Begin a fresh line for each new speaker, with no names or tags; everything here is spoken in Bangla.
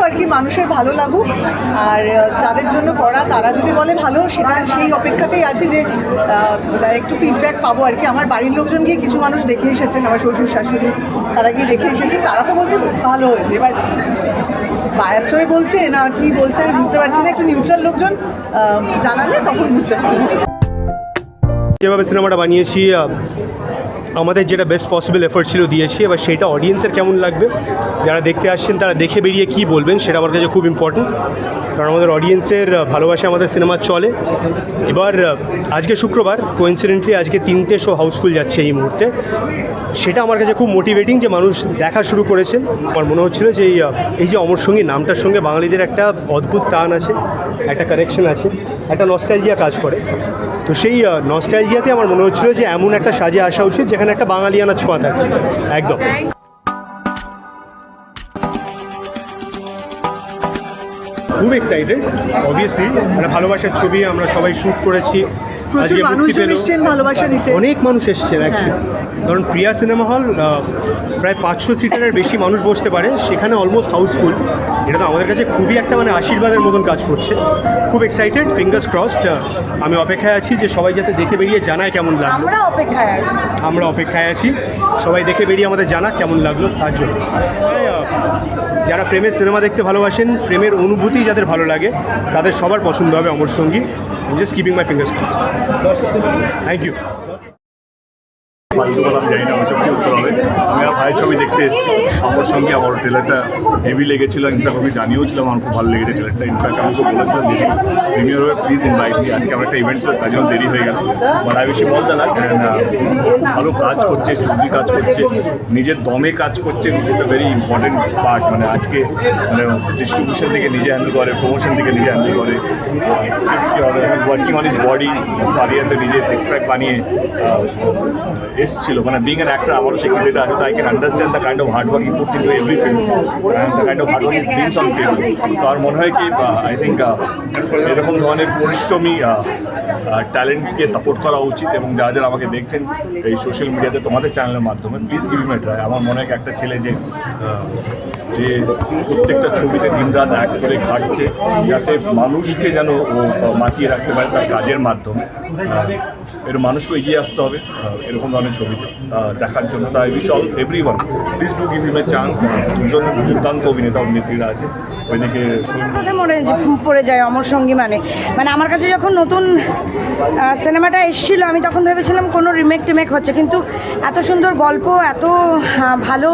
আর কি, মানুষের ভালো লাগুক। আর যাদের জন্য করা তারা যদি বলে ভালো, সেটা সেই অপেক্ষাতেই আছে যে একটু ফিডব্যাক পাবো আর কি। আমার বাড়ির লোকজন গিয়ে কিছু মানুষ দেখে এসেছেন, আমার শ্বশুর শাশুড়ি, তারা গিয়ে দেখে এসেছে, তারা তো বলছে ভালো হয়েছে। এবার বায়াস্ট হয়ে বলছে না কি বলছে আমি বুঝতে পারছি না, একটু নিউট্রাল লোকজন জানালে তখন বুঝতে পারবো।
যেভাবে সিনেমাটা বানিয়েছি, আমাদের যেটা বেস্ট পসিবল এফোর্ট ছিল দিয়েছি, এবার সেটা অডিয়েন্সের কেমন লাগবে, যারা দেখতে আসছেন তারা দেখে বেরিয়ে কী বলবেন সেটা আমার কাছে খুব ইম্পর্টেন্ট। কারণ আমাদের অডিয়েন্সের ভালোবাসা আমাদের সিনেমা চলে। এবার আজকে শুক্রবার, কোইন্সিডেন্টলি আজকে 3টে শো হাউসফুল যাচ্ছে এই মুহূর্তে। সেটা আমার কাছে খুব মোটিভেটিং যে মানুষ দেখা শুরু করেছেন। আমার মনে হচ্ছিল যে এই যে অমর সঙ্গী নামটার সঙ্গে বাঙালিদের একটা অদ্ভুত টান আছে, একটা কানেকশন আছে, একটা নস্টালজিয়া কাজ করে। তো সেই নস্টালজিয়াতে আমার মনে হচ্ছিল যে এমন একটা সাজে আসা উচিত যেখানে একটা বাঙালিয়ানা ছোঁয়া থাকে। একদম খুব এক্সাইটেড। অবভিয়াসলি একটা ভালোবাসার ছবি আমরা সবাই শ্যুট করেছি, আজকে মুক্তি পেল। অনেক মানুষ এসছেন অ্যাকচুয়ালি, কারণ প্রিয়া সিনেমা হল প্রায় 500 সিটারের বেশি মানুষ বসতে পারে, সেখানে অলমোস্ট হাউসফুল। এটা তো আমাদের কাছে খুবই একটা মানে আশীর্বাদের মতন কাজ করছে। খুব এক্সাইটেড, ফিঙ্গার্স ক্রসড। আমি অপেক্ষায় আছি যে সবাই যাতে দেখে বেরিয়ে জানায় কেমন লাগলো। আমরা অপেক্ষায় আছি সবাই দেখে বেরিয়ে আমাদের জানা কেমন লাগলো তার জন্য। যারা প্রেমের সিনেমা দেখতে ভালোবাসেন, প্রেমের অনুভূতি যাদের ভালো লাগে, তাদের সবার পছন্দ হবে অমর সঙ্গী। Just keeping my fingers crossed. Thank you.
ফালতু বলা আমি জানি না, ওইসব কি উত্তর হবে। আমি আমার ভাইয়ের ছবি দেখতে এসেছি আমার সঙ্গে। আমার ট্রেলারটা হেভি লেগেছিল, ইনফ্যাক্ট আমি জানিয়েওছিলাম আমার খুব ভালো লেগেছে ট্রেলারটা। ইনফ্যাক্ট আমি খুব বলেছিলাম যে প্রিমিয়ার হবে প্লিজ ইনভাইট মি। আজকে আমার একটা ইভেন্ট ছিল, তার জন্য দেরি হয়ে গেল। বাট আই বেশি বলতে না, ভালো কাজ করছে, জরুরি কাজ করছে, নিজের দমে কাজ করছে, which is the very important part. মানে আজকে মানে ডিস্ট্রিবিউশন থেকে নিজে হ্যান্ডেল করে, প্রমোশন থেকে নিজে হ্যান্ডেল করে, ওয়ার্কিং অন হিজ বডি। কারিয়ারতে নিজে সিক্স প্যাক বানিয়ে এসেছিল। মানে বিং অ্যান অ্যাক্টর আমারও সেই ক্রেডিট আছে। তো I can understand the kind of hard work he puts into every film and the kind of hard work he brings on film. তো আমার মনে হয় কি আই থিঙ্ক এরকম ধরনের পরিশ্রমী ট্যালেন্টকে সাপোর্ট করা উচিত। এবং যারা যারা আমাকে দেখছেন এই সোশ্যাল মিডিয়াতে তোমাদের চ্যানেলের মাধ্যমে, please give him A try. আমার মনে হয় একটা ছেলে যে প্রত্যেকটা ছবিতে দিনরাত এক করে খাটছে যাতে মানুষকে যেন ও মাতিয়ে রাখতে পারে তার কাজের মাধ্যমে। এর মানুষকে এগিয়ে আসতে হবে এরকম ধরনের ছবিতে দেখার জন্য। তাই wish all everyone please do give him A chance. দুজন দুর্দান্ত অভিনেতা অভিনেত্রীরা আছে, ওইদিকে
কথা মনে পড়ে যায় অমর সঙ্গী। মানে আমার কাছে যখন নতুন সিনেমাটা এসেছিল আমি তখন ভেবেছিলাম কোনো রিমেক টিমেক হচ্ছে, কিন্তু এত সুন্দর গল্প, এত ভালো